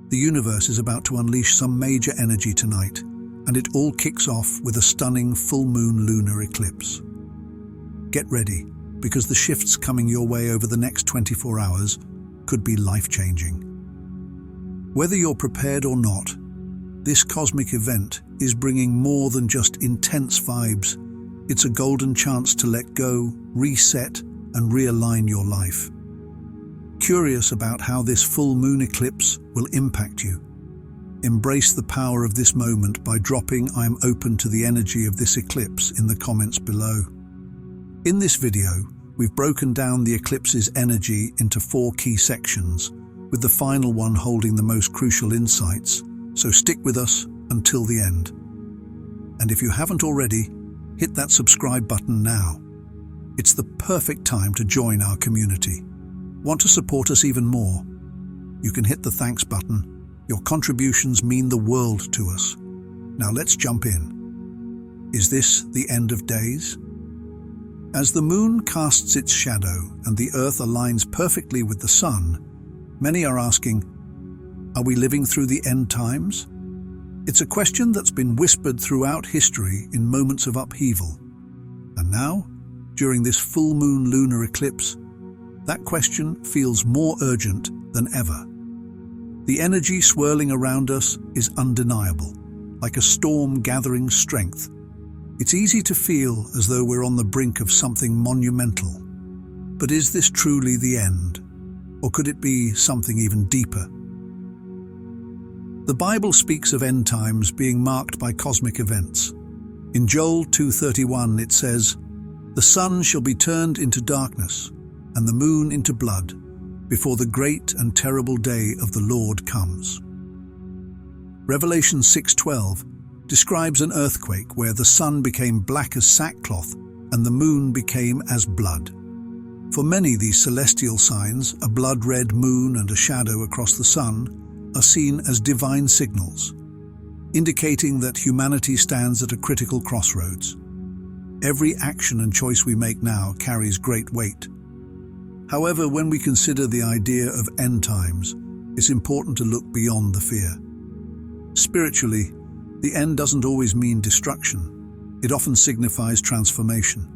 The universe is about to unleash some major energy tonight, and it all kicks off with a stunning full moon lunar eclipse. Get ready, because the shifts coming your way over the next 24 hours could be life-changing. Whether you're prepared or not, this cosmic event is bringing more than just intense vibes. It's a golden chance to let go, reset, and realign your life. Curious about how this full moon eclipse will impact you? Embrace the power of this moment by dropping "I'm open to the energy of this eclipse" in the comments below. In this video, we've broken down the eclipse's energy into 4 key sections, with the final one holding the most crucial insights, so stick with us until the end. And if you haven't already, hit that subscribe button now. It's the perfect time to join our community. Want to support us even more? You can hit the thanks button. Your contributions mean the world to us. Now let's jump in. Is this the end of days? As the moon casts its shadow and the earth aligns perfectly with the sun, many are asking, are we living through the end times? It's a question that's been whispered throughout history in moments of upheaval. And now, during this full moon lunar eclipse, that question feels more urgent than ever. The energy swirling around us is undeniable, like a storm gathering strength. It's easy to feel as though we're on the brink of something monumental. But is this truly the end? Or could it be something even deeper? The Bible speaks of end times being marked by cosmic events. In Joel 2:31 it says, "The sun shall be turned into darkness, and the moon into blood, before the great and terrible day of the Lord comes." Revelation 6:12 describes an earthquake where the sun became black as sackcloth and the moon became as blood. For many, these celestial signs, a blood-red moon and a shadow across the sun, are seen as divine signals, indicating that humanity stands at a critical crossroads. Every action and choice we make now carries great weight. However, when we consider the idea of end times, it's important to look beyond the fear. Spiritually, the end doesn't always mean destruction. It often signifies transformation.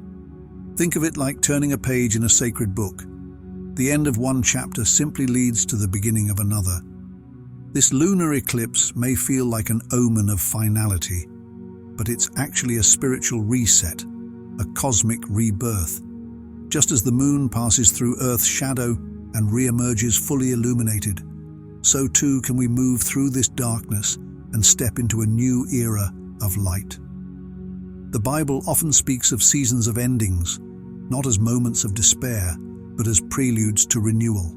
Think of it like turning a page in a sacred book. The end of one chapter simply leads to the beginning of another. This lunar eclipse may feel like an omen of finality, but it's actually a spiritual reset, a cosmic rebirth. Just as the moon passes through Earth's shadow and re-emerges fully illuminated, so too can we move through this darkness and step into a new era of light. The Bible often speaks of seasons of endings, not as moments of despair, but as preludes to renewal.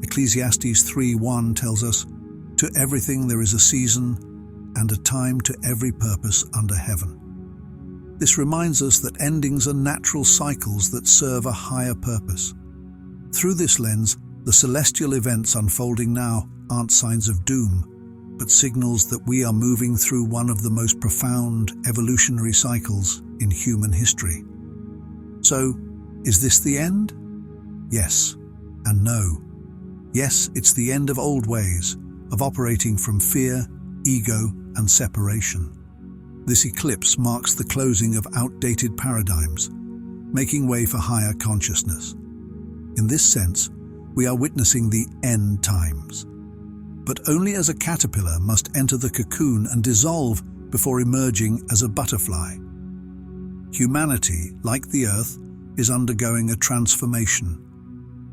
Ecclesiastes 3:1 tells us, "To everything there is a season, and a time to every purpose under heaven." This reminds us that endings are natural cycles that serve a higher purpose. Through this lens, the celestial events unfolding now aren't signs of doom, but signals that we are moving through one of the most profound evolutionary cycles in human history. So, is this the end? Yes and no. Yes, it's the end of old ways, of operating from fear, ego, and separation. This eclipse marks the closing of outdated paradigms, making way for higher consciousness. In this sense, we are witnessing the end times. But only as a caterpillar must enter the cocoon and dissolve before emerging as a butterfly. Humanity, like the Earth, is undergoing a transformation,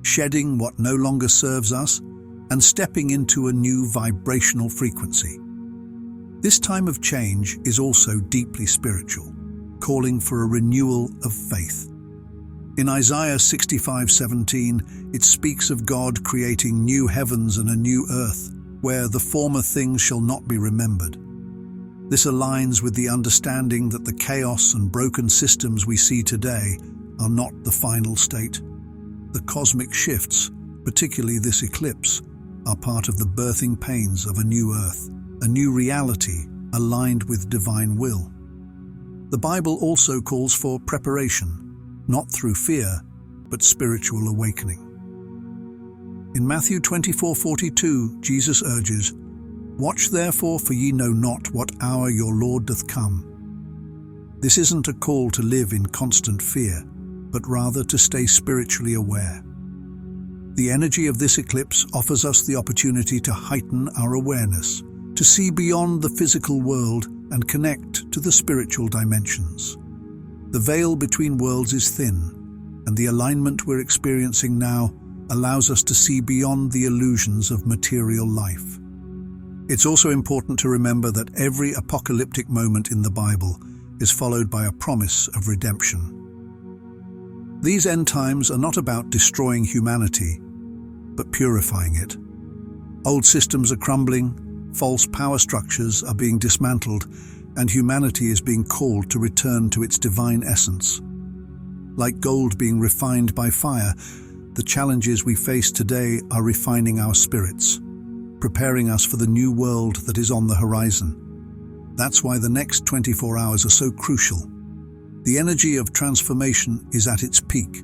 shedding what no longer serves us and stepping into a new vibrational frequency. This time of change is also deeply spiritual, calling for a renewal of faith. In Isaiah 65:17, it speaks of God creating new heavens and a new earth, where the former things shall not be remembered. This aligns with the understanding that the chaos and broken systems we see today are not the final state. The cosmic shifts, particularly this eclipse, are part of the birthing pains of a new earth, a new reality aligned with divine will. The Bible also calls for preparation, not through fear, but spiritual awakening. In Matthew 24:42, Jesus urges, "Watch therefore, for ye know not what hour your Lord doth come." This isn't a call to live in constant fear, but rather to stay spiritually aware. The energy of this eclipse offers us the opportunity to heighten our awareness, to see beyond the physical world and connect to the spiritual dimensions. The veil between worlds is thin, and the alignment we're experiencing now allows us to see beyond the illusions of material life. It's also important to remember that every apocalyptic moment in the Bible is followed by a promise of redemption. These end times are not about destroying humanity, but purifying it. Old systems are crumbling, false power structures are being dismantled, and humanity is being called to return to its divine essence. Like gold being refined by fire, the challenges we face today are refining our spirits, preparing us for the new world that is on the horizon. That's why the next 24 hours are so crucial. The energy of transformation is at its peak.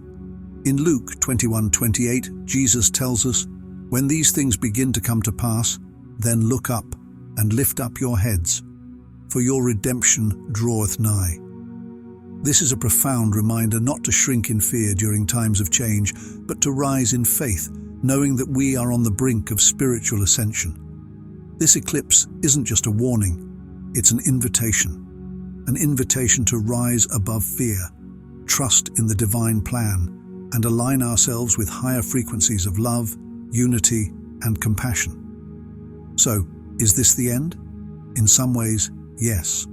In Luke 21:28, Jesus tells us, "When these things begin to come to pass, then look up and lift up your heads, for your redemption draweth nigh." This is a profound reminder not to shrink in fear during times of change, but to rise in faith, knowing that we are on the brink of spiritual ascension. This eclipse isn't just a warning, it's an invitation to rise above fear, trust in the divine plan, and align ourselves with higher frequencies of love, unity, and compassion. So, is this the end? In some ways, yes.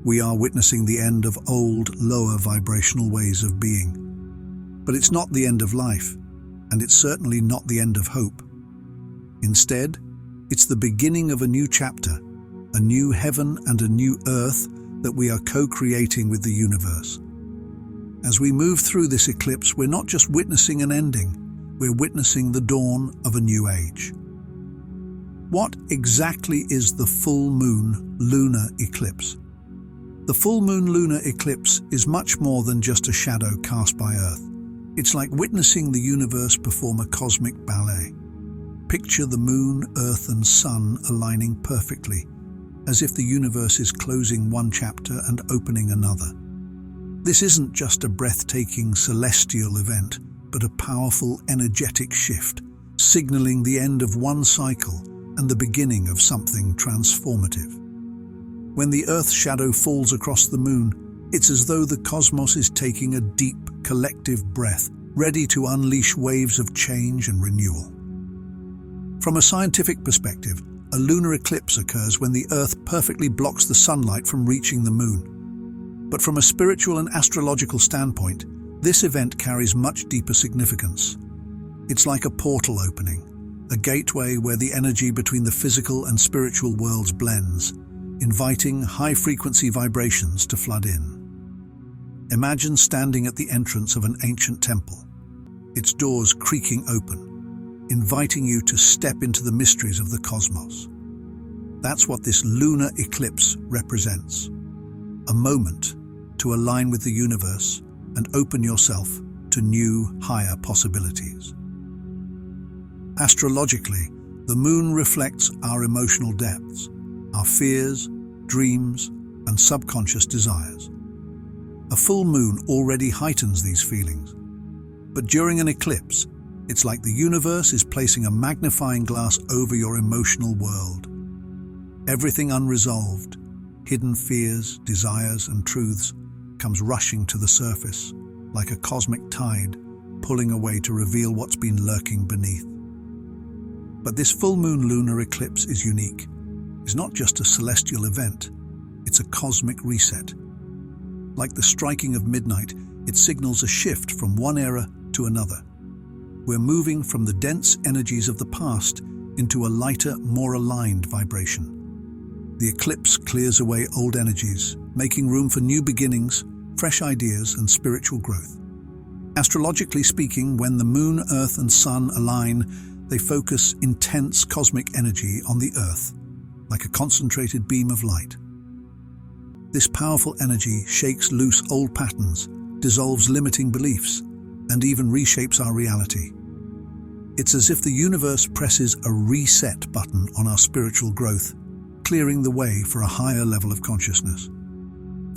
We are witnessing the end of old, lower vibrational ways of being. But it's not the end of life, and it's certainly not the end of hope. Instead, it's the beginning of a new chapter, a new heaven and a new earth that we are co-creating with the universe. As we move through this eclipse, we're not just witnessing an ending, we're witnessing the dawn of a new age. What exactly is the full moon lunar eclipse? The full moon lunar eclipse is much more than just a shadow cast by Earth. It's like witnessing the universe perform a cosmic ballet. Picture the moon, Earth, and sun aligning perfectly, as if the universe is closing one chapter and opening another. This isn't just a breathtaking celestial event, but a powerful energetic shift, signaling the end of one cycle and the beginning of something transformative. When the Earth's shadow falls across the moon, it's as though the cosmos is taking a deep, collective breath, ready to unleash waves of change and renewal. From a scientific perspective, a lunar eclipse occurs when the Earth perfectly blocks the sunlight from reaching the moon. But from a spiritual and astrological standpoint, this event carries much deeper significance. It's like a portal opening, a gateway where the energy between the physical and spiritual worlds blends, inviting high-frequency vibrations to flood in. Imagine standing at the entrance of an ancient temple, its doors creaking open, inviting you to step into the mysteries of the cosmos. That's what this lunar eclipse represents. A moment to align with the universe and open yourself to new, higher possibilities. Astrologically, the moon reflects our emotional depths, our fears, dreams, and subconscious desires. A full moon already heightens these feelings. But during an eclipse, it's like the universe is placing a magnifying glass over your emotional world. Everything unresolved, hidden fears, desires, and truths comes rushing to the surface, like a cosmic tide, pulling away to reveal what's been lurking beneath. But this full moon lunar eclipse is unique. It's not just a celestial event, it's a cosmic reset. Like the striking of midnight, it signals a shift from one era to another. We're moving from the dense energies of the past into a lighter, more aligned vibration. The eclipse clears away old energies, making room for new beginnings, fresh ideas, and spiritual growth. Astrologically speaking, when the moon, Earth, and sun align, they focus intense cosmic energy on the Earth, like a concentrated beam of light. This powerful energy shakes loose old patterns, dissolves limiting beliefs, and even reshapes our reality. It's as if the universe presses a reset button on our spiritual growth, clearing the way for a higher level of consciousness.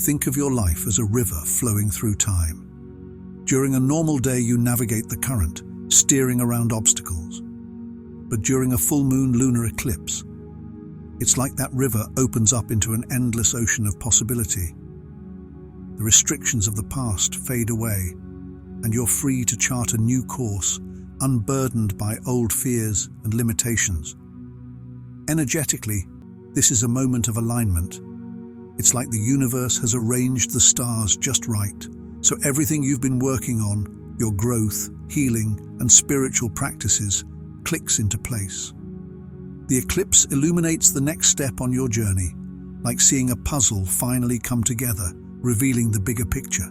Think of your life as a river flowing through time. During a normal day, you navigate the current, steering around obstacles. But during a full moon lunar eclipse, it's like that river opens up into an endless ocean of possibility. The restrictions of the past fade away, and you're free to chart a new course, unburdened by old fears and limitations. Energetically, this is a moment of alignment. It's like the universe has arranged the stars just right, so everything you've been working on, your growth, healing, and spiritual practices, clicks into place. The eclipse illuminates the next step on your journey, like seeing a puzzle finally come together, revealing the bigger picture.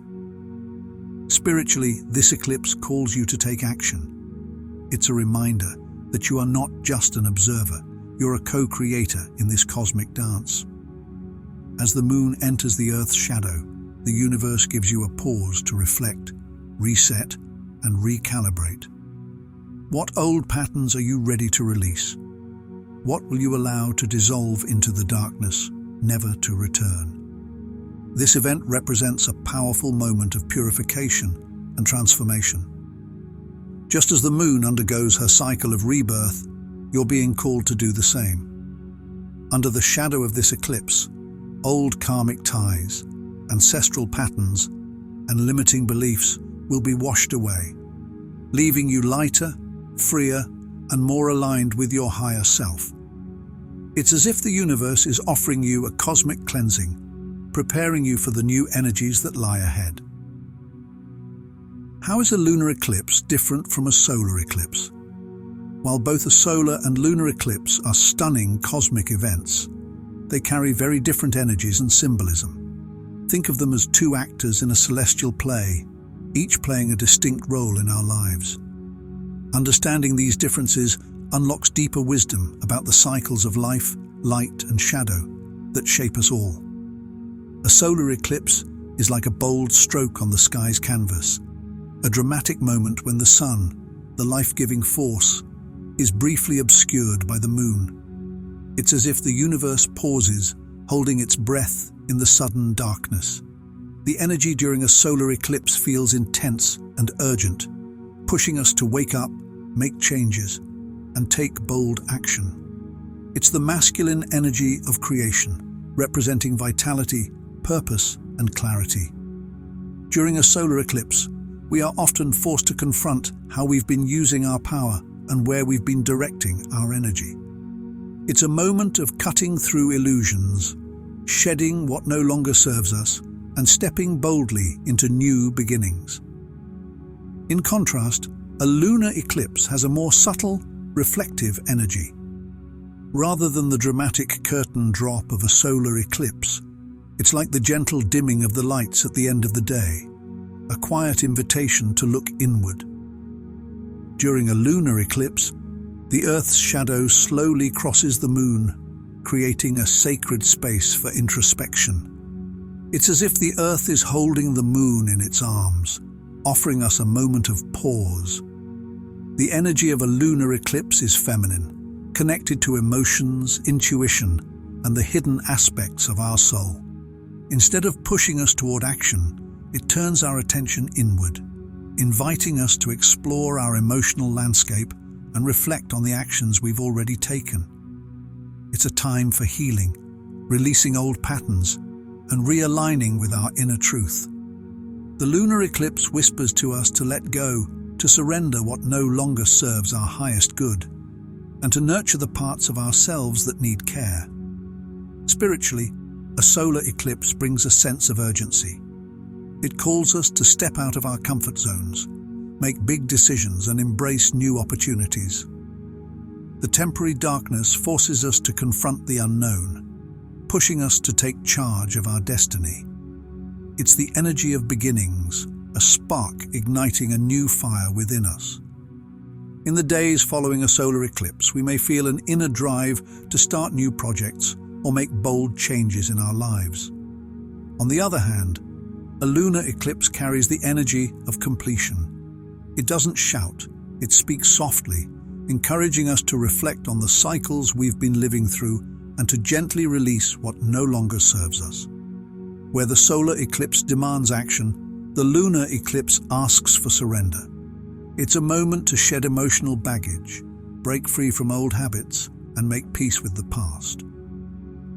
Spiritually, this eclipse calls you to take action. It's a reminder that you are not just an observer, you're a co-creator in this cosmic dance. As the moon enters the Earth's shadow, the universe gives you a pause to reflect, reset, and recalibrate. What old patterns are you ready to release? What will you allow to dissolve into the darkness, never to return? This event represents a powerful moment of purification and transformation. Just as the moon undergoes her cycle of rebirth, you're being called to do the same. Under the shadow of this eclipse, old karmic ties, ancestral patterns, and limiting beliefs will be washed away, leaving you lighter, freer, and more aligned with your higher self. It's as if the universe is offering you a cosmic cleansing, preparing you for the new energies that lie ahead. How is a lunar eclipse different from a solar eclipse? While both a solar and lunar eclipse are stunning cosmic events, they carry very different energies and symbolism. Think of them as two actors in a celestial play, each playing a distinct role in our lives. Understanding these differences unlocks deeper wisdom about the cycles of life, light, and shadow that shape us all. A solar eclipse is like a bold stroke on the sky's canvas, a dramatic moment when the sun, the life-giving force, is briefly obscured by the moon. It's as if the universe pauses, holding its breath in the sudden darkness. The energy during a solar eclipse feels intense and urgent, pushing us to wake up, make changes, and take bold action. It's the masculine energy of creation, representing vitality, purpose, and clarity. During a solar eclipse, we are often forced to confront how we've been using our power and where we've been directing our energy. It's a moment of cutting through illusions, shedding what no longer serves us, and stepping boldly into new beginnings. In contrast, a lunar eclipse has a more subtle, reflective energy. Rather than the dramatic curtain drop of a solar eclipse, it's like the gentle dimming of the lights at the end of the day, a quiet invitation to look inward. During a lunar eclipse, the Earth's shadow slowly crosses the moon, creating a sacred space for introspection. It's as if the Earth is holding the moon in its arms, offering us a moment of pause. The energy of a lunar eclipse is feminine, connected to emotions, intuition, and the hidden aspects of our soul. Instead of pushing us toward action, it turns our attention inward, inviting us to explore our emotional landscape and reflect on the actions we've already taken. It's a time for healing, releasing old patterns, and realigning with our inner truth. The lunar eclipse whispers to us to let go, to surrender what no longer serves our highest good, and to nurture the parts of ourselves that need care. Spiritually, a solar eclipse brings a sense of urgency. It calls us to step out of our comfort zones, make big decisions, and embrace new opportunities. The temporary darkness forces us to confront the unknown, pushing us to take charge of our destiny. It's the energy of beginnings, a spark igniting a new fire within us. In the days following a solar eclipse, we may feel an inner drive to start new projects or make bold changes in our lives. On the other hand, a lunar eclipse carries the energy of completion. It doesn't shout, it speaks softly, encouraging us to reflect on the cycles we've been living through and to gently release what no longer serves us. Where the solar eclipse demands action, the lunar eclipse asks for surrender. It's a moment to shed emotional baggage, break free from old habits, and make peace with the past.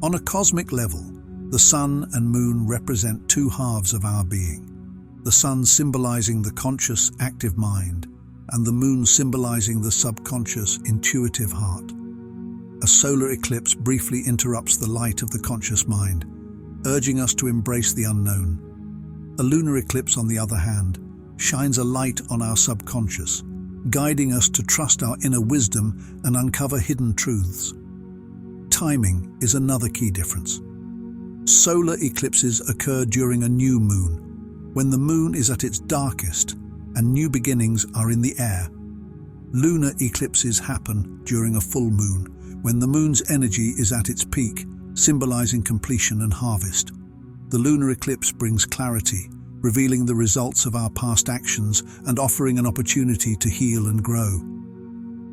On a cosmic level, the sun and moon represent two halves of our being. The sun symbolizing the conscious, active mind, and the moon symbolizing the subconscious, intuitive heart. A solar eclipse briefly interrupts the light of the conscious mind, urging us to embrace the unknown. A lunar eclipse, on the other hand, shines a light on our subconscious, guiding us to trust our inner wisdom and uncover hidden truths. Timing is another key difference. Solar eclipses occur during a new moon, when the moon is at its darkest and new beginnings are in the air. Lunar eclipses happen during a full moon, when the moon's energy is at its peak, symbolizing completion and harvest. The lunar eclipse brings clarity, revealing the results of our past actions and offering an opportunity to heal and grow.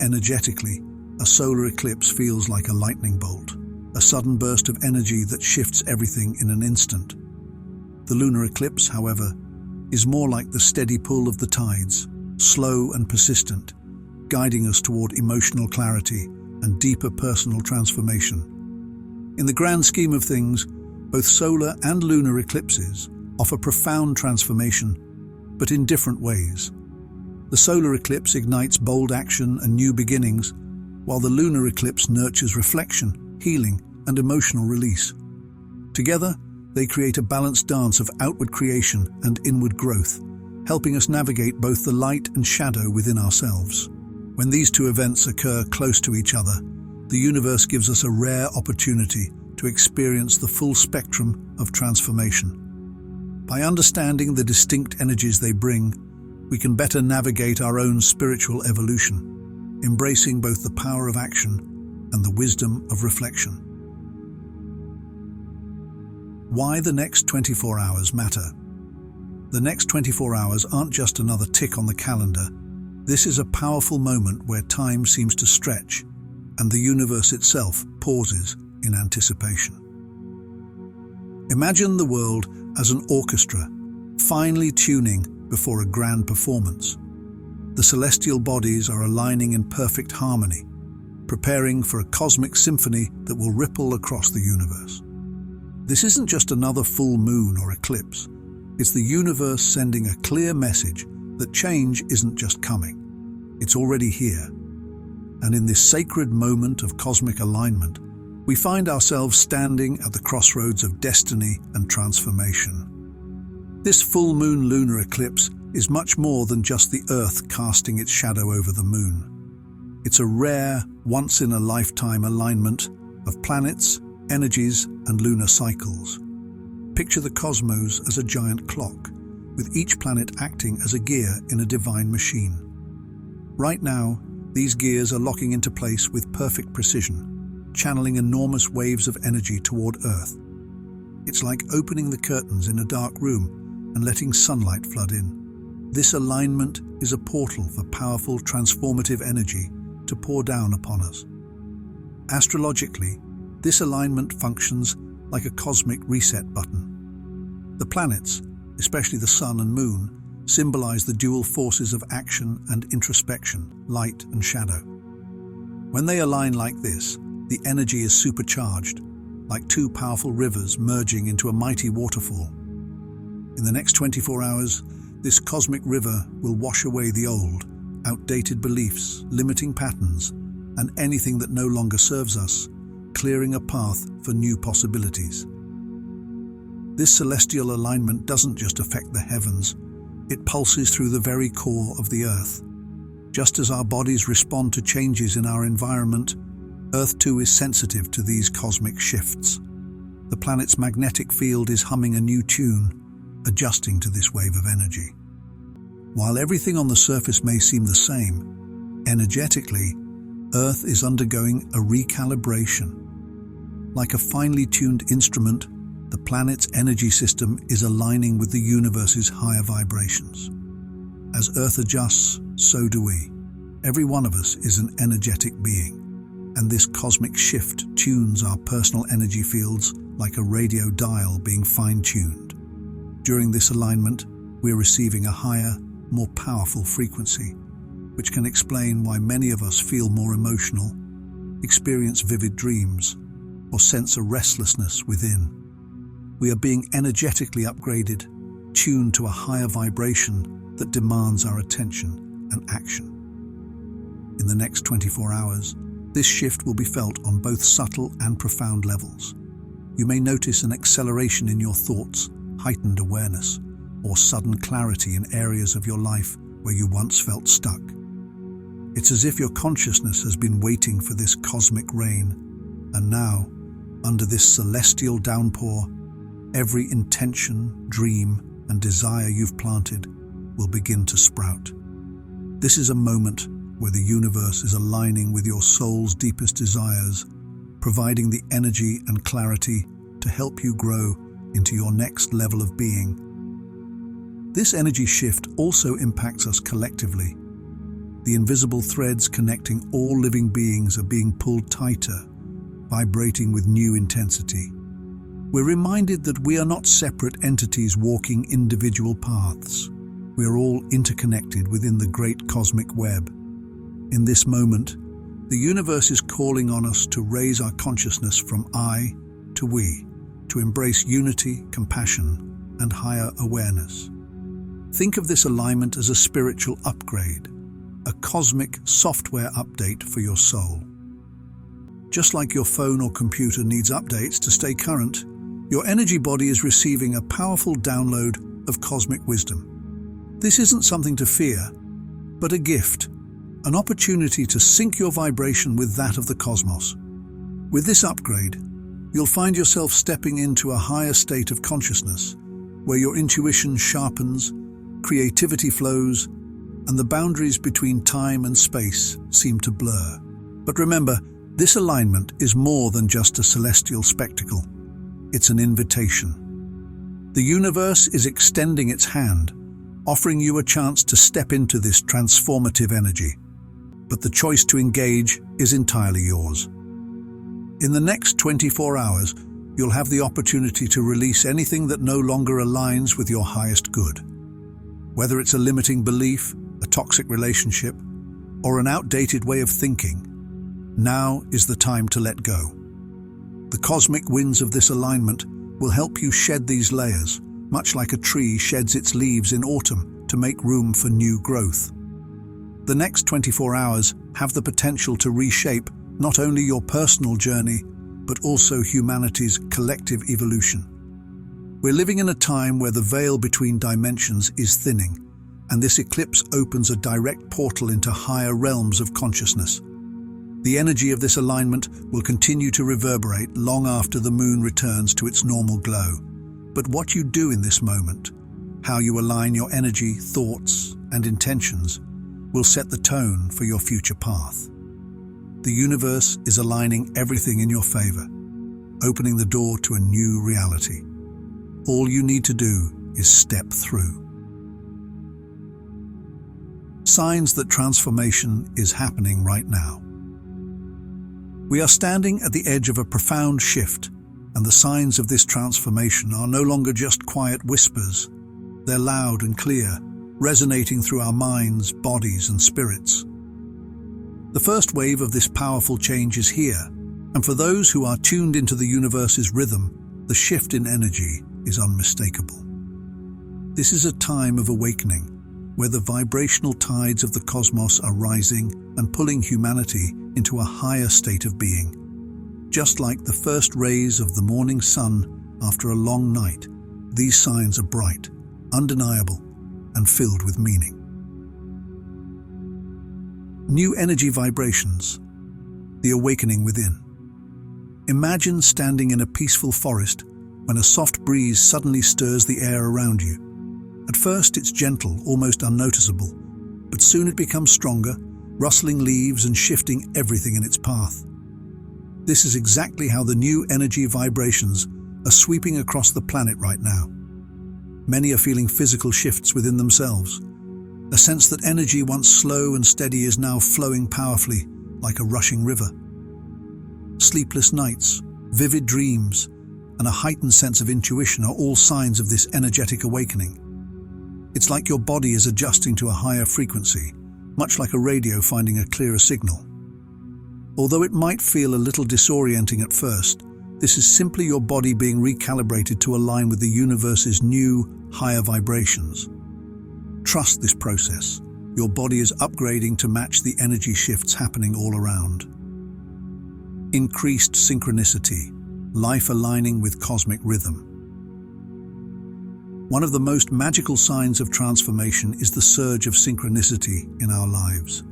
Energetically, a solar eclipse feels like a lightning bolt, a sudden burst of energy that shifts everything in an instant. The lunar eclipse, however, is more like the steady pull of the tides, slow and persistent, guiding us toward emotional clarity and deeper personal transformation. In the grand scheme of things, both solar and lunar eclipses offer profound transformation, but in different ways. The solar eclipse ignites bold action and new beginnings, while the lunar eclipse nurtures reflection, healing, and emotional release. Together, they create a balanced dance of outward creation and inward growth, helping us navigate both the light and shadow within ourselves. When these two events occur close to each other, the universe gives us a rare opportunity to experience the full spectrum of transformation. By understanding the distinct energies they bring, we can better navigate our own spiritual evolution, embracing both the power of action and the wisdom of reflection. Why the next 24 hours matter? The next 24 hours aren't just another tick on the calendar. This is a powerful moment where time seems to stretch, and the universe itself pauses in anticipation. Imagine the world as an orchestra, finely tuning before a grand performance. The celestial bodies are aligning in perfect harmony, preparing for a cosmic symphony that will ripple across the universe. This isn't just another full moon or eclipse. It's the universe sending a clear message that change isn't just coming. It's already here. And in this sacred moment of cosmic alignment, we find ourselves standing at the crossroads of destiny and transformation. This full moon lunar eclipse is much more than just the Earth casting its shadow over the moon. It's a rare, once-in-a-lifetime alignment of planets, energies, and lunar cycles. Picture the cosmos as a giant clock, with each planet acting as a gear in a divine machine. Right now, these gears are locking into place with perfect precision, channeling enormous waves of energy toward Earth. It's like opening the curtains in a dark room and letting sunlight flood in. This alignment is a portal for powerful, transformative energy to pour down upon us. Astrologically, this alignment functions like a cosmic reset button. The planets, especially the sun and moon, symbolize the dual forces of action and introspection, light and shadow. When they align like this, the energy is supercharged, like two powerful rivers merging into a mighty waterfall. In the next 24 hours, this cosmic river will wash away the old, outdated beliefs, limiting patterns, and anything that no longer serves us, clearing a path for new possibilities. This celestial alignment doesn't just affect the heavens, it pulses through the very core of the Earth. Just as our bodies respond to changes in our environment, Earth too is sensitive to these cosmic shifts. The planet's magnetic field is humming a new tune, adjusting to this wave of energy. While everything on the surface may seem the same, energetically, Earth is undergoing a recalibration. Like a finely tuned instrument, the planet's energy system is aligning with the universe's higher vibrations. As Earth adjusts, so do we. Every one of us is an energetic being, and this cosmic shift tunes our personal energy fields like a radio dial being fine-tuned. During this alignment, we're receiving a higher, more powerful frequency, which can explain why many of us feel more emotional, experience vivid dreams, or sense a restlessness within. We are being energetically upgraded, tuned to a higher vibration that demands our attention and action. In the next 24 hours, this shift will be felt on both subtle and profound levels. You may notice an acceleration in your thoughts, heightened awareness, or sudden clarity in areas of your life where you once felt stuck. It's as if your consciousness has been waiting for this cosmic rain, and now, under this celestial downpour, every intention, dream, and desire you've planted will begin to sprout. This is a moment where the universe is aligning with your soul's deepest desires, providing the energy and clarity to help you grow into your next level of being. This energy shift also impacts us collectively. The invisible threads connecting all living beings are being pulled tighter, vibrating with new intensity. We're reminded that we are not separate entities walking individual paths. We are all interconnected within the great cosmic web. In this moment, the universe is calling on us to raise our consciousness from I to we, to embrace unity, compassion, and higher awareness. Think of this alignment as a spiritual upgrade, a cosmic software update for your soul. Just like your phone or computer needs updates to stay current, your energy body is receiving a powerful download of cosmic wisdom. This isn't something to fear, but a gift, an opportunity to sync your vibration with that of the cosmos. With this upgrade, you'll find yourself stepping into a higher state of consciousness, where your intuition sharpens, creativity flows, and the boundaries between time and space seem to blur. But remember, this alignment is more than just a celestial spectacle. It's an invitation. The universe is extending its hand, offering you a chance to step into this transformative energy. But the choice to engage is entirely yours. In the next 24 hours, you'll have the opportunity to release anything that no longer aligns with your highest good. Whether it's a limiting belief, a toxic relationship, or an outdated way of thinking, now is the time to let go. The cosmic winds of this alignment will help you shed these layers, much like a tree sheds its leaves in autumn to make room for new growth. The next 24 hours have the potential to reshape not only your personal journey, but also humanity's collective evolution. We're living in a time where the veil between dimensions is thinning, and this eclipse opens a direct portal into higher realms of consciousness. The energy of this alignment will continue to reverberate long after the moon returns to its normal glow. But what you do in this moment, how you align your energy, thoughts, and intentions, will set the tone for your future path. The universe is aligning everything in your favor, opening the door to a new reality. All you need to do is step through. Signs that transformation is happening right now. We are standing at the edge of a profound shift, and the signs of this transformation are no longer just quiet whispers. They're loud and clear, resonating through our minds, bodies, and spirits. The first wave of this powerful change is here, and for those who are tuned into the universe's rhythm, the shift in energy is unmistakable. This is a time of awakening, where the vibrational tides of the cosmos are rising and pulling humanity into a higher state of being. Just like the first rays of the morning sun after a long night, these signs are bright, undeniable, and filled with meaning. New energy vibrations, the awakening within. Imagine standing in a peaceful forest when a soft breeze suddenly stirs the air around you. At first it's gentle, almost unnoticeable, but soon it becomes stronger, rustling leaves and shifting everything in its path. This is exactly how the new energy vibrations are sweeping across the planet right now. Many are feeling physical shifts within themselves, A sense that energy once slow and steady is now flowing powerfully like a rushing river. Sleepless nights, vivid dreams, and a heightened sense of intuition are all signs of this energetic awakening. It's like your body is adjusting to a higher frequency, much like a radio finding a clearer signal. Although it might feel a little disorienting at first, this is simply your body being recalibrated to align with the universe's new, higher vibrations. Trust this process. Your body is upgrading to match the energy shifts happening all around. Increased synchronicity, life aligning with cosmic rhythm. One of the most magical signs of transformation is the surge of synchronicity in our lives.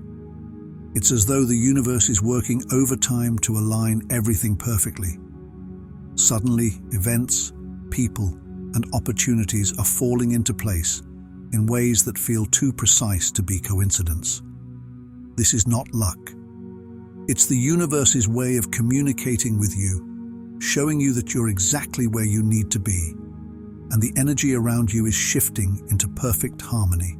It's as though the universe is working overtime to align everything perfectly. Suddenly, events, people, and opportunities are falling into place in ways that feel too precise to be coincidence. This is not luck. It's the universe's way of communicating with you, showing you that you're exactly where you need to be, and the energy around you is shifting into perfect harmony.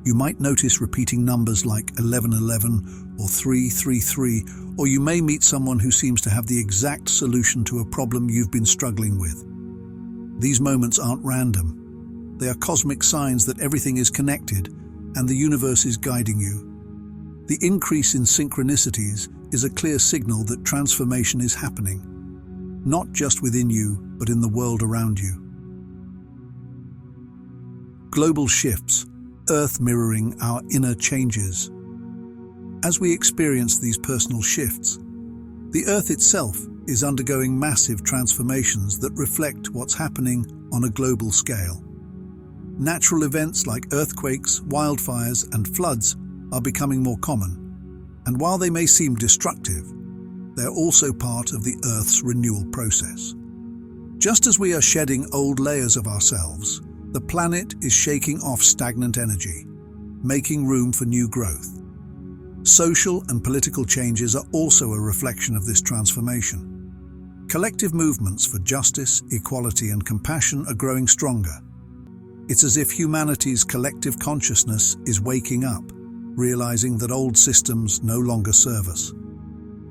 You might notice repeating numbers like 1111 or 333, or you may meet someone who seems to have the exact solution to a problem you've been struggling with. These moments aren't random. They are cosmic signs that everything is connected and the universe is guiding you. The increase in synchronicities is a clear signal that transformation is happening, not just within you, but in the world around you. Global shifts, Earth mirroring our inner changes. As we experience these personal shifts, the Earth itself is undergoing massive transformations that reflect what's happening on a global scale. Natural events like earthquakes, wildfires, and floods are becoming more common, and while they may seem destructive, they're also part of the Earth's renewal process. Just as we are shedding old layers of ourselves, the planet is shaking off stagnant energy, making room for new growth. Social and political changes are also a reflection of this transformation. Collective movements for justice, equality, and compassion are growing stronger. It's as if humanity's collective consciousness is waking up, realizing that old systems no longer serve us.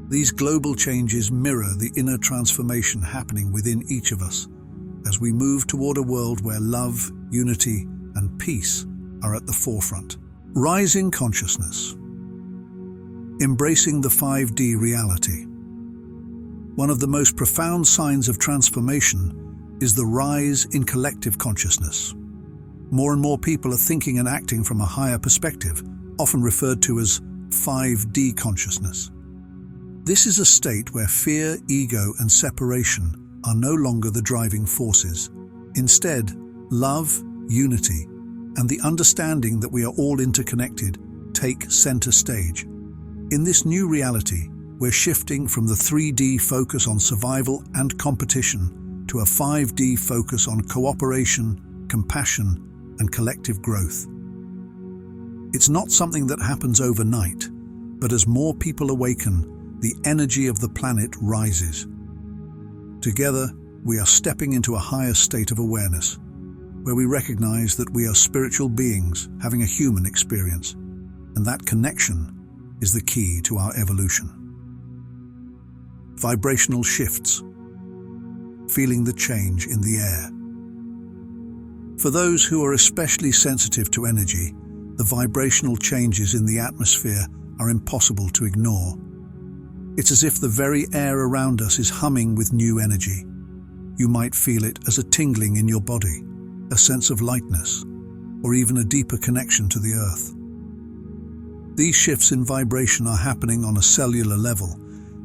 These global changes mirror the inner transformation happening within each of us as we move toward a world where love, unity, and peace are at the forefront. Rising consciousness. Embracing the 5D reality. One of the most profound signs of transformation is the rise in collective consciousness. More and more people are thinking and acting from a higher perspective, often referred to as 5D consciousness. This is a state where fear, ego, and separation are no longer the driving forces. Instead, love, unity, and the understanding that we are all interconnected take center stage. In this new reality, we're shifting from the 3D focus on survival and competition to a 5D focus on cooperation, compassion, and collective growth. It's not something that happens overnight, but as more people awaken, the energy of the planet rises. Together, we are stepping into a higher state of awareness, where we recognize that we are spiritual beings having a human experience, and that connection is the key to our evolution. Vibrational shifts. Feeling the change in the air. For those who are especially sensitive to energy, the vibrational changes in the atmosphere are impossible to ignore. It's as if the very air around us is humming with new energy. You might feel it as a tingling in your body, a sense of lightness, or even a deeper connection to the earth. These shifts in vibration are happening on a cellular level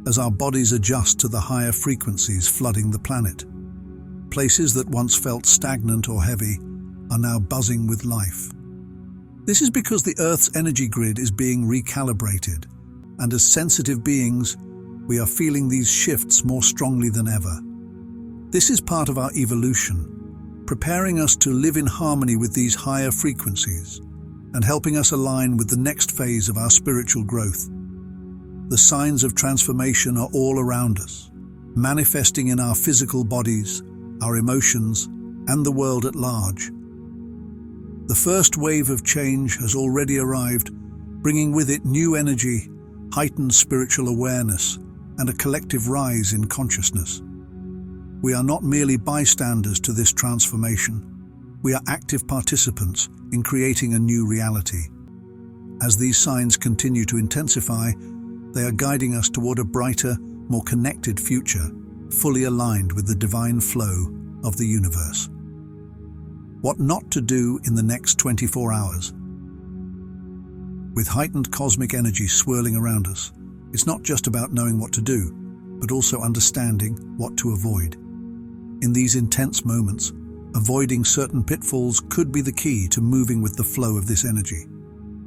as our bodies adjust to the higher frequencies flooding the planet. Places that once felt stagnant or heavy are now buzzing with life. This is because the Earth's energy grid is being recalibrated, and as sensitive beings, we are feeling these shifts more strongly than ever. This is part of our evolution, preparing us to live in harmony with these higher frequencies and helping us align with the next phase of our spiritual growth. The signs of transformation are all around us, manifesting in our physical bodies, our emotions, and the world at large. The first wave of change has already arrived, bringing with it new energy, heightened spiritual awareness, and a collective rise in consciousness. We are not merely bystanders to this transformation. We are active participants in creating a new reality. As these signs continue to intensify, they are guiding us toward a brighter, more connected future, fully aligned with the divine flow of the universe. What not to do in the next 24 hours? With heightened cosmic energy swirling around us, it's not just about knowing what to do, but also understanding what to avoid. In these intense moments, avoiding certain pitfalls could be the key to moving with the flow of this energy,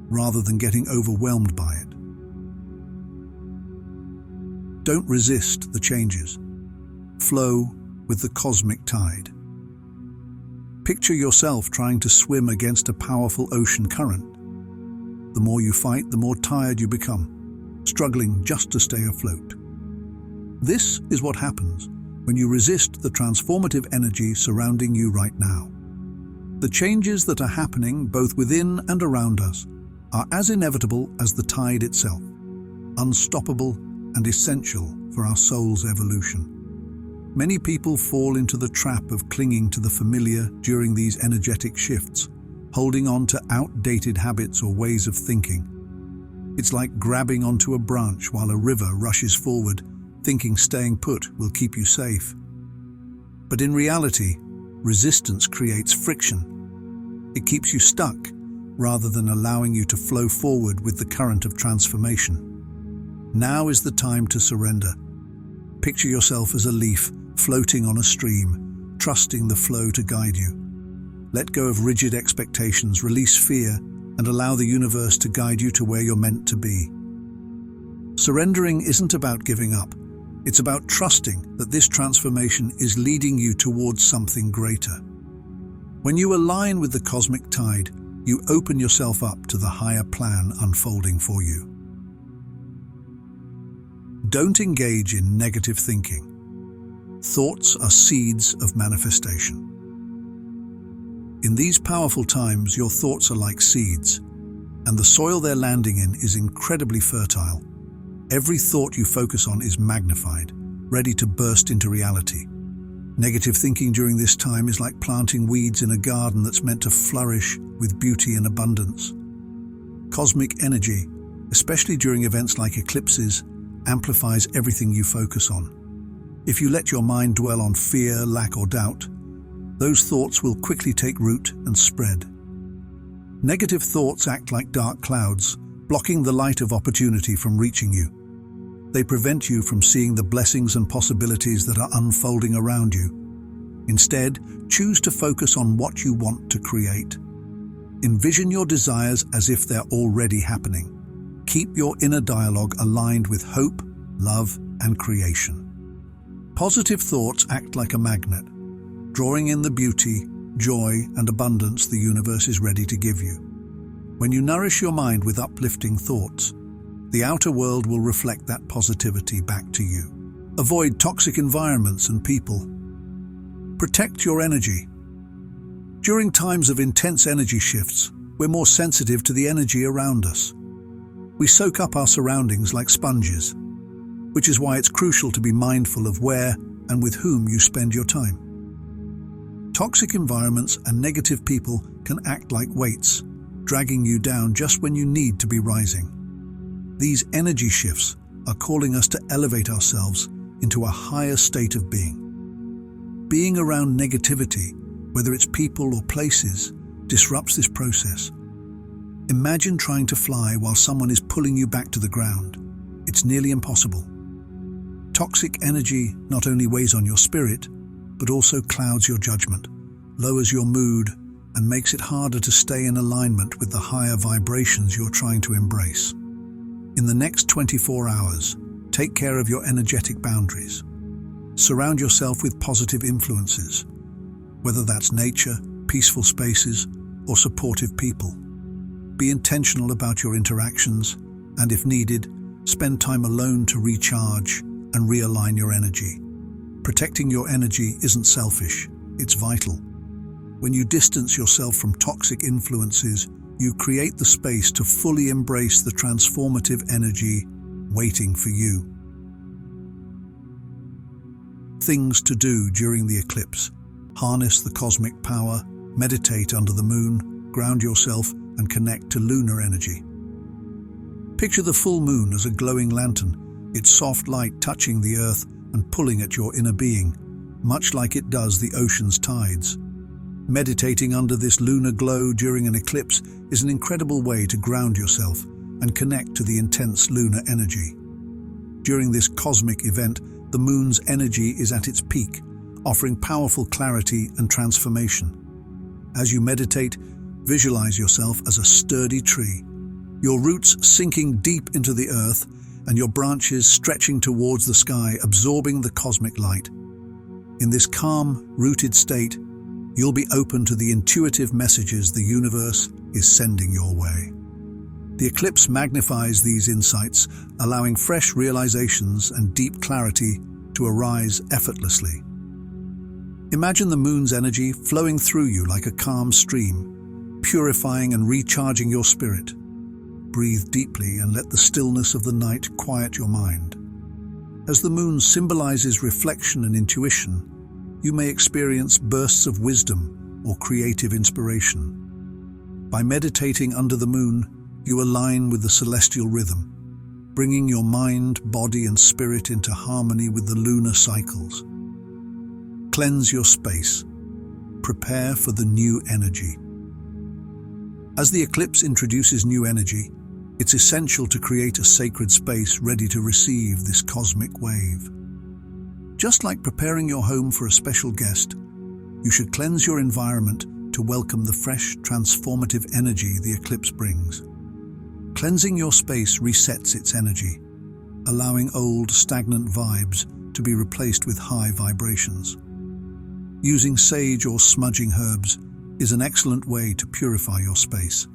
rather than getting overwhelmed by it. Don't resist the changes. Flow with the cosmic tide. Picture yourself trying to swim against a powerful ocean current. The more you fight, the more tired you become, struggling just to stay afloat. This is what happens when you resist the transformative energy surrounding you right now. The changes that are happening both within and around us are as inevitable as the tide itself, unstoppable and essential for our soul's evolution. Many people fall into the trap of clinging to the familiar during these energetic shifts, holding on to outdated habits or ways of thinking. It's like grabbing onto a branch while a river rushes forward, thinking staying put will keep you safe. But in reality, resistance creates friction. It keeps you stuck, rather than allowing you to flow forward with the current of transformation. Now is the time to surrender. Picture yourself as a leaf floating on a stream, trusting the flow to guide you. Let go of rigid expectations, release fear, and allow the universe to guide you to where you're meant to be. Surrendering isn't about giving up. It's about trusting that this transformation is leading you towards something greater. When you align with the cosmic tide, you open yourself up to the higher plan unfolding for you. Don't engage in negative thinking. Thoughts are seeds of manifestation. In these powerful times, your thoughts are like seeds, and the soil they're landing in is incredibly fertile. Every thought you focus on is magnified, ready to burst into reality. Negative thinking during this time is like planting weeds in a garden that's meant to flourish with beauty and abundance. Cosmic energy, especially during events like eclipses, amplifies everything you focus on. If you let your mind dwell on fear, lack, or doubt, those thoughts will quickly take root and spread. Negative thoughts act like dark clouds, blocking the light of opportunity from reaching you. They prevent you from seeing the blessings and possibilities that are unfolding around you. Instead, choose to focus on what you want to create. Envision your desires as if they're already happening. Keep your inner dialogue aligned with hope, love, and creation. Positive thoughts act like a magnet, drawing in the beauty, joy, and abundance the universe is ready to give you. When you nourish your mind with uplifting thoughts, the outer world will reflect that positivity back to you. Avoid toxic environments and people. Protect your energy. During times of intense energy shifts, we're more sensitive to the energy around us. We soak up our surroundings like sponges, which is why it's crucial to be mindful of where and with whom you spend your time. Toxic environments and negative people can act like weights, dragging you down just when you need to be rising. These energy shifts are calling us to elevate ourselves into a higher state of being. Being around negativity, whether it's people or places, disrupts this process. Imagine trying to fly while someone is pulling you back to the ground. It's nearly impossible. Toxic energy not only weighs on your spirit, but also clouds your judgment, lowers your mood, and makes it harder to stay in alignment with the higher vibrations you're trying to embrace. In the next 24 hours, take care of your energetic boundaries. Surround yourself with positive influences, whether that's nature, peaceful spaces, or supportive people. Be intentional about your interactions, and if needed, spend time alone to recharge and realign your energy. Protecting your energy isn't selfish, it's vital. When you distance yourself from toxic influences, you create the space to fully embrace the transformative energy waiting for you. Things to do during the eclipse: harness the cosmic power, meditate under the moon, ground yourself, and connect to lunar energy. Picture the full moon as a glowing lantern, its soft light touching the earth and pulling at your inner being, much like it does the ocean's tides. Meditating under this lunar glow during an eclipse is an incredible way to ground yourself and connect to the intense lunar energy. During this cosmic event, the moon's energy is at its peak, offering powerful clarity and transformation. As you meditate, visualize yourself as a sturdy tree, your roots sinking deep into the earth and your branches stretching towards the sky, absorbing the cosmic light. In this calm, rooted state, you'll be open to the intuitive messages the universe is sending your way. The eclipse magnifies these insights, allowing fresh realizations and deep clarity to arise effortlessly. Imagine the moon's energy flowing through you like a calm stream, purifying and recharging your spirit. Breathe deeply and let the stillness of the night quiet your mind. As the moon symbolizes reflection and intuition, you may experience bursts of wisdom or creative inspiration. By meditating under the moon, you align with the celestial rhythm, bringing your mind, body, and spirit into harmony with the lunar cycles. Cleanse your space. Prepare for the new energy. As the eclipse introduces new energy, it's essential to create a sacred space ready to receive this cosmic wave. Just like preparing your home for a special guest, you should cleanse your environment to welcome the fresh, transformative energy the eclipse brings. Cleansing your space resets its energy, allowing old, stagnant vibes to be replaced with high vibrations. Using sage or smudging herbs is an excellent way to purify your space.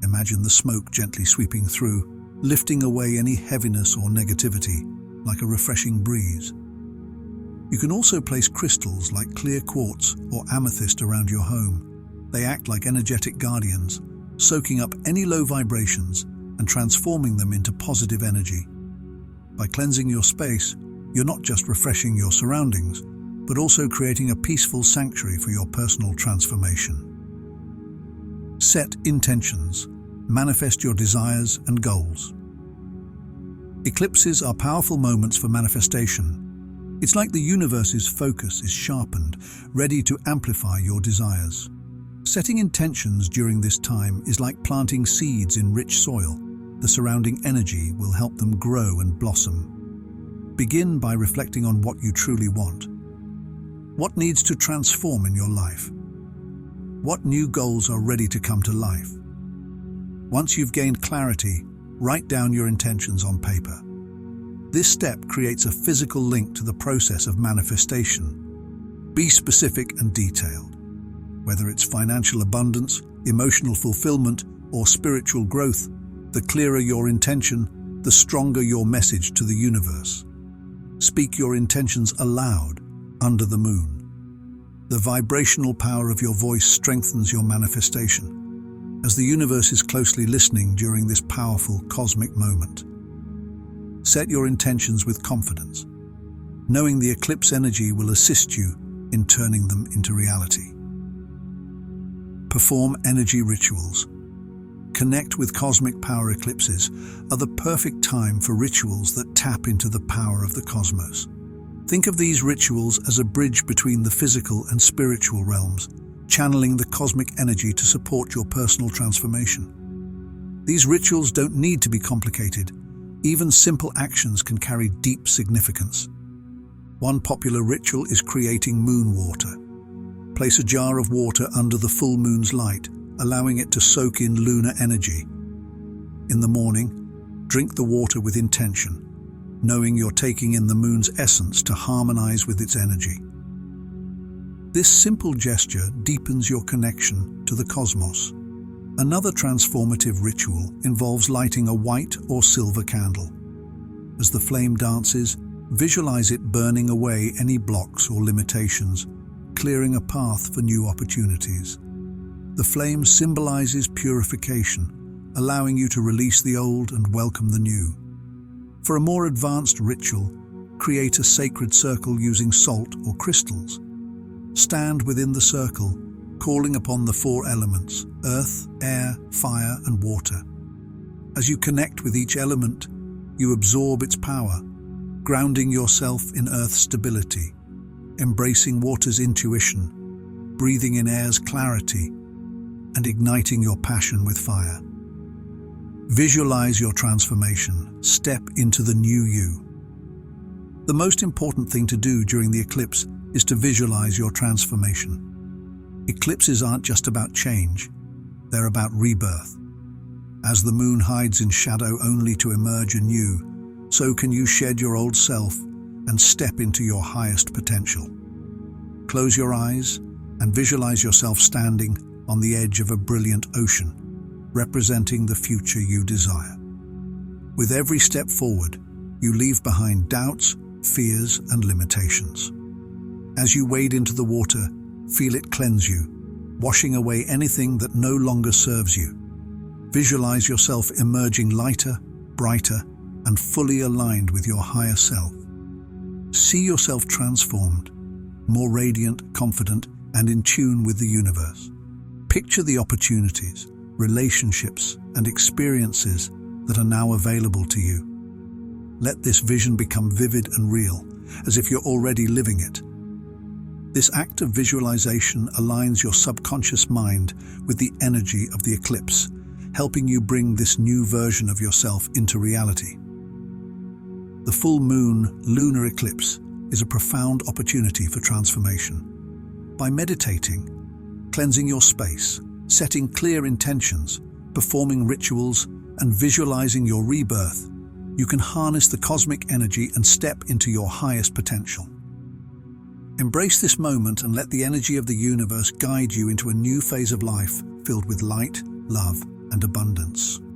Imagine the smoke gently sweeping through, lifting away any heaviness or negativity, like a refreshing breeze. You can also place crystals like clear quartz or amethyst around your home. They act like energetic guardians, soaking up any low vibrations and transforming them into positive energy. By cleansing your space, you're not just refreshing your surroundings, but also creating a peaceful sanctuary for your personal transformation. Set intentions. Manifest your desires and goals. Eclipses are powerful moments for manifestation. It's like the universe's focus is sharpened, ready to amplify your desires. Setting intentions during this time is like planting seeds in rich soil. The surrounding energy will help them grow and blossom. Begin by reflecting on what you truly want. What needs to transform in your life? What new goals are ready to come to life? Once you've gained clarity, write down your intentions on paper. This step creates a physical link to the process of manifestation. Be specific and detailed. Whether it's financial abundance, emotional fulfillment, or spiritual growth, the clearer your intention, the stronger your message to the universe. Speak your intentions aloud, under the moon. The vibrational power of your voice strengthens your manifestation, as the universe is closely listening during this powerful cosmic moment. Set your intentions with confidence, knowing the eclipse energy will assist you in turning them into reality. Perform energy rituals. Connect with cosmic power. Eclipses are the perfect time for rituals that tap into the power of the cosmos. Think of these rituals as a bridge between the physical and spiritual realms, channeling the cosmic energy to support your personal transformation. These rituals don't need to be complicated. Even simple actions can carry deep significance. One popular ritual is creating moon water. Place a jar of water under the full moon's light, allowing it to soak in lunar energy. In the morning, drink the water with intention, knowing you're taking in the moon's essence to harmonize with its energy. This simple gesture deepens your connection to the cosmos. Another transformative ritual involves lighting a white or silver candle. As the flame dances, visualize it burning away any blocks or limitations, clearing a path for new opportunities. The flame symbolizes purification, allowing you to release the old and welcome the new. For a more advanced ritual, create a sacred circle using salt or crystals. Stand within the circle, calling upon the four elements: earth, air, fire, and water. As you connect with each element, you absorb its power, grounding yourself in earth's stability, embracing water's intuition, breathing in air's clarity, and igniting your passion with fire. Visualize your transformation. Step into the new you. The most important thing to do during the eclipse is to visualize your transformation. Eclipses aren't just about change, they're about rebirth. As the moon hides in shadow only to emerge anew, so can you shed your old self and step into your highest potential. Close your eyes and visualize yourself standing on the edge of a brilliant ocean, representing the future you desire. With every step forward, you leave behind doubts, fears, and limitations. As you wade into the water, feel it cleanse you, washing away anything that no longer serves you. Visualize yourself emerging lighter, brighter, and fully aligned with your higher self. See yourself transformed, more radiant, confident, and in tune with the universe. Picture the opportunities, relationships, and experiences that are now available to you. Let this vision become vivid and real, as if you're already living it. This act of visualization aligns your subconscious mind with the energy of the eclipse, helping you bring this new version of yourself into reality. The full moon lunar eclipse is a profound opportunity for transformation. By meditating, cleansing your space, setting clear intentions, performing rituals, and visualizing your rebirth, you can harness the cosmic energy and step into your highest potential. Embrace this moment and let the energy of the universe guide you into a new phase of life filled with light, love, and abundance.